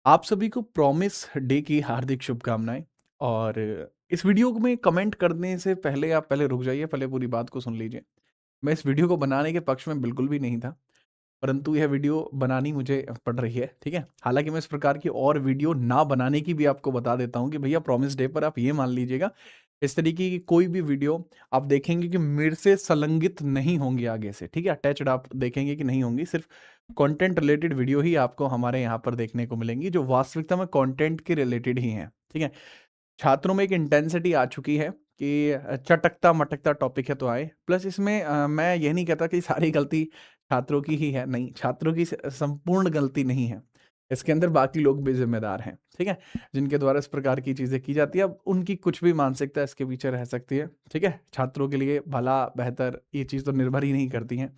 आप सभी को प्रॉमिस डे की हार्दिक शुभकामनाएँ। और इस वीडियो में कमेंट करने से पहले आप पहले रुक जाइए, पहले पूरी बात को सुन लीजिए। मैं इस वीडियो को बनाने के पक्ष में बिल्कुल भी नहीं था, परंतु यह वीडियो बनानी मुझे पड़ रही है, ठीक है? हालाँकि मैं इस प्रकार की और वीडियो ना बनाने की भी आपको बता देता हूँ कि भैया प्रॉमिस डे पर आप ये मान लीजिएगा, इस तरीके की कोई भी वीडियो आप देखेंगे कि मेरे से संलग्नित नहीं होंगी आगे से, ठीक है? अटैच्ड आप देखेंगे कि नहीं होंगी, सिर्फ़ कंटेंट रिलेटेड वीडियो ही आपको हमारे यहाँ पर देखने को मिलेंगी, जो वास्तविकता में कंटेंट के रिलेटेड ही हैं, ठीक है? छात्रों में एक इंटेंसिटी आ चुकी है कि चटकता-मटकता टॉपिक है तो आए। प्लस इसमें मैं ये नहीं कहता कि सारी गलती छात्रों की ही है, नहीं, छात्रों की संपूर्ण गलती नहीं है। इसके अंदर बाकी लोग भी ज़िम्मेदार हैं, ठीक है? जिनके द्वारा इस प्रकार की चीज़ें की जाती है। अब उनकी कुछ भी मानसिकता इसके पीछे रह सकती है, ठीक है? छात्रों के लिए भला, बेहतर ये चीज़ तो निर्भर ही नहीं करती हैं,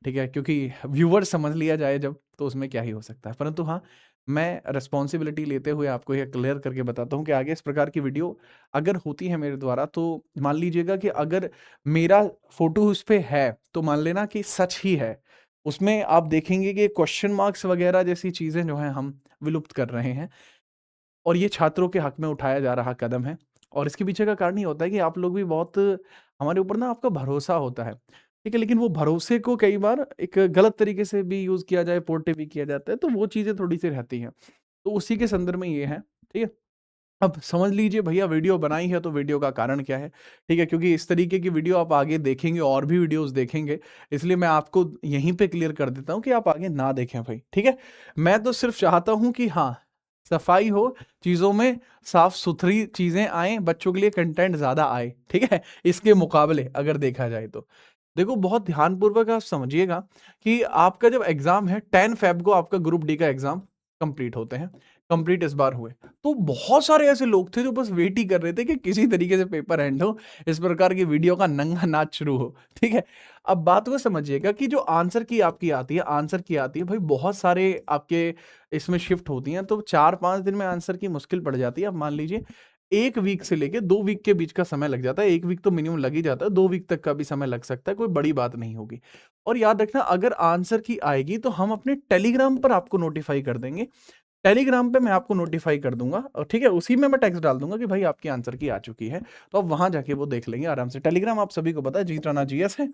ठीक है? क्योंकि व्यूअर समझ लिया जाए जब, तो उसमें क्या ही हो सकता है। परंतु हाँ, मैं रिस्पॉन्सिबिलिटी लेते हुए आपको ये क्लियर करके बताता हूँ कि आगे इस प्रकार की वीडियो अगर होती है मेरे द्वारा, तो मान लीजिएगा कि अगर मेरा फ़ोटो उस पे है, तो मान लेना कि सच ही है। उसमें आप देखेंगे कि क्वेश्चन मार्क्स वगैरह जैसी चीज़ें जो हैं हम विलुप्त कर रहे हैं, और ये छात्रों के हक में उठाया जा रहा कदम है। और इसके पीछे का कारण ये होता है कि आप लोग भी बहुत हमारे ऊपर ना आपका भरोसा होता है, ठीक है? लेकिन वो भरोसे को कई बार एक गलत तरीके से भी यूज़ किया जाए, पोर्ट्रे भी किया जाता है, तो वो चीज़ें थोड़ी-सी रहती हैं। तो उसी के संदर्भ में ये है, ठीक है? अब समझ लीजिए भैया वीडियो बनाई है तो वीडियो का कारण क्या है, ठीक है? क्योंकि इस तरीके की वीडियो आप आगे देखेंगे और भी वीडियोज़ देखेंगे, इसलिए मैं आपको यहीं पे क्लियर कर देता हूँ कि आप आगे ना देखें भाई, ठीक है? मैं तो सिर्फ़ चाहता हूँ कि हाँ, सफाई हो, चीज़ों में साफ-सुथरी चीज़ें आएँ, बच्चों के लिए कंटेंट ज़्यादा आए, ठीक है? इसके मुकाबले अगर देखा जाए तो। देखो बहुत ध्यानपूर्वक आप समझिएगा कि आपका जब एग्ज़ाम है 10 फ़ेब को आपका ग्रुप डी का एग्ज़ाम कंप्लीट होते हैं, कंप्लीट इस बार हुए। तो बहुत सारे ऐसे लोग थे जो बस वेट ही कर रहे थे कि किसी तरीके से पेपर एंड हो, इस प्रकार की वीडियो का नंगा नाच शुरू हो, ठीक है? अब बात को समझिएगा कि जो आंसर की आपकी आती है, आंसर की आती है, भाई बहुत सारे आपके इसमें शिफ्ट होती हैं, तो 4-5 दिन में आंसर की मुश्किल पड़ जाती है। अब मान लीजिए 1 वीक से लेके 2 वीक के बीच का समय लग जाता है, 1 वीक तो मिनिमम लग ही जाता है, 2 वीक तक का भी समय लग सकता है, कोई बड़ी बात नहीं होगी। और याद रखना अगर आंसर की आएगी तो हम अपने टेलीग्राम पर आपको नोटिफ़ाई कर देंगे। टेलीग्राम पे मैं आपको नोटिफ़ाई कर दूँगा, ठीक है? उसी में मैं टेक्स्ट डाल दूँगा कि भाई आपकी आंसर की आ चुकी है, तो आप वहाँ जाके वो देख लेंगे आराम से। टेलीग्राम आप सभी को पता है जीत राना जीएस है,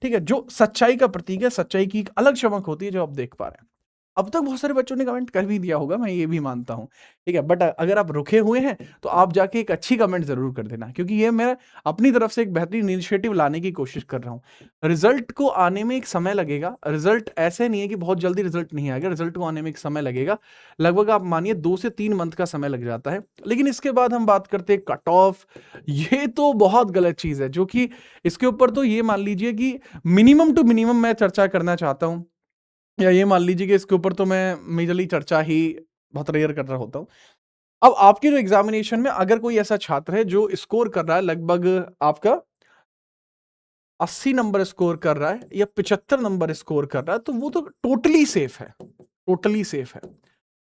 ठीक है? जो सच्चाई का प्रतीक है, सच्चाई की एक अलग चमक होती है जो आप देख पा रहे हैं। अब तक बहुत सारे बच्चों ने कमेंट कर भी दिया होगा, मैं ये भी मानता हूँ, ठीक है? बट अगर आप रुके हुए हैं, तो आप जाके एक अच्छी कमेंट ज़रूर कर देना, क्योंकि ये मैं अपनी तरफ से एक बेहतरीन इनिशिएटिव लाने की कोशिश कर रहा हूँ। रिज़ल्ट को आने में एक समय लगेगा, रिज़ल्ट ऐसे नहीं है कि बहुत जल्दी रिज़ल्ट नहीं आएगा, रिज़ल्ट को आने में एक समय लगेगा। लगभग आप मानिए 2 से 3 मंथ का समय लग जाता है। लेकिन इसके बाद हम बात करते हैं कट ऑफ, ये तो बहुत गलत चीज़ है, जो कि इसके ऊपर तो ये मान लीजिए कि मिनिमम टू मिनिमम मैं चर्चा करना चाहता हूँ। या ये मान लीजिए कि इसके ऊपर तो मैं मेजरली चर्चा ही बहुत रेयर कर रहा होता हूँ। अब आपके जो एग्ज़ामिनेशन में अगर कोई ऐसा छात्र है जो स्कोर कर रहा है लगभग आपका 80 नंबर स्कोर कर रहा है या 75 नंबर स्कोर कर रहा है, तो वो तो टोटली सेफ है, टोटली सेफ है,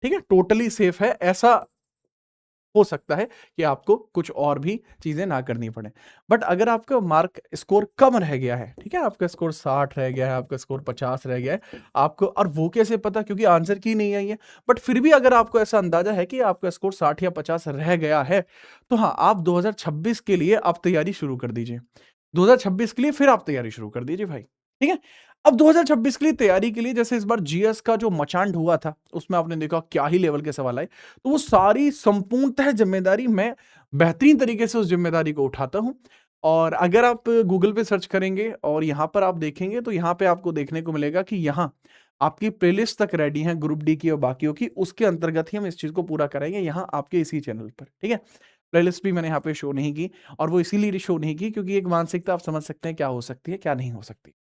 ठीक है? टोटली सेफ है। ऐसा हो सकता है कि आपको कुछ और भी चीज़ें ना करनी पड़े। बट अगर आपका मार्क स्कोर कम रह गया है, ठीक है? आपका स्कोर 60 रह गया है, आपका स्कोर 50 रह गया है, आपको और वो कैसे पता? क्योंकि आंसर की नहीं आई है। बट फिर भी अगर आपको ऐसा अंदाज़ा है कि आपका स्कोर 60 या 50 रह गया है, तो हाँ, आप 2026 के लिए आप तैयारी शुरू कर दीजिए। 2026 के लिए फिर आप तैयारी शुरू कर दीजिए भाई, ठीक है? अब 2026 के लिए तैयारी के लिए जैसे इस बार जीएस का जो मचान हुआ था, उसमें आपने देखा क्या ही लेवल के सवाल आए। तो वो सारी संपूर्णतः ज़िम्मेदारी मैं बेहतरीन तरीके से उस ज़िम्मेदारी को उठाता हूँ। और अगर आप गूगल पे सर्च करेंगे और यहाँ पर आप देखेंगे, तो यहाँ पे आपको देखने को मिलेगा कि यहाँ आपकी प्लेलिस्ट तक रेडी है ग्रुप डी की और बाकियों की, उसके अंतर्गत ही हम इस चीज़ को पूरा कराएँगे यहाँ आपके इसी चैनल पर, ठीक है? प्लेलिस्ट भी मैंने यहाँ पे शो नहीं की, और वो इसीलिए शो नहीं की क्योंकि एक मानसिकता आप समझ सकते हैं क्या हो सकती है, क्या नहीं हो सकती।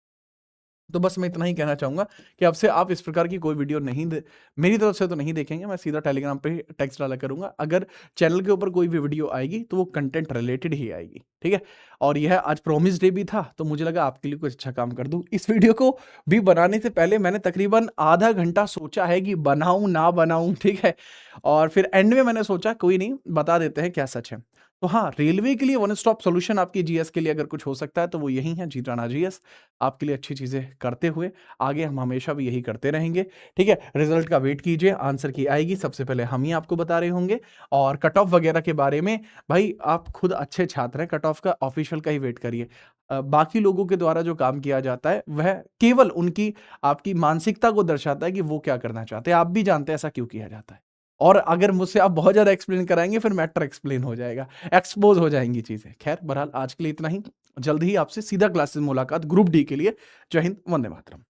तो बस मैं इतना ही कहना चाहूँगा कि अब से आप इस प्रकार की कोई वीडियो नहीं दे मेरी तरफ से तो नहीं देखेंगे, मैं सीधा टेलीग्राम पे ही टेक्स्ट डाला करूँगा। अगर चैनल के ऊपर कोई भी वीडियो आएगी, तो वो कंटेंट रिलेटेड ही आएगी, ठीक है? और यह आज प्रॉमिस डे भी था, तो मुझे लगा आपके लिए कुछ अच्छा काम कर दूँ। इस वीडियो को भी बनाने से पहले मैंने तकरीबन आधा घंटा सोचा है कि बनाऊँ, ना बनाऊँ, ठीक है? और फिर एंड में मैंने सोचा कोई नहीं, बता देते हैं क्या सच है। तो हाँ, रेलवे के लिए वन स्टॉप सॉल्यूशन आपकी जीएस के लिए अगर कुछ हो सकता है तो वो यही है, जीत राणा जीएस। आपके लिए अच्छी चीज़ें करते हुए आगे हम हमेशा भी यही करते रहेंगे, ठीक है? रिज़ल्ट का वेट कीजिए, आंसर की आएगी, सबसे पहले हम ही आपको बता रहे होंगे और कट ऑफ वगैरह के बारे में भाई आप खुद अच्छे छात्र हैं, कट ऑफ का ऑफ़िशियल का ही वेट करिए। बाकी लोगों के द्वारा जो काम किया जाता है, वह केवल उनकी आपकी मानसिकता को दर्शाता है कि वो क्या करना चाहते हैं। आप भी जानते हैं ऐसा क्यों किया जाता है। और अगर मुझसे आप बहुत ज़्यादा एक्सप्लेन कराएँगे फिर मैटर एक्सप्लेन हो जाएगा, एक्सपोज़ हो जाएँगी चीज़ें। ख़ैर बहरहाल आज के लिए इतना ही। जल्द ही आपसे सीधा क्लासेस मुलाकात ग्रुप डी के लिए। जय हिंद, वंदे मातरम।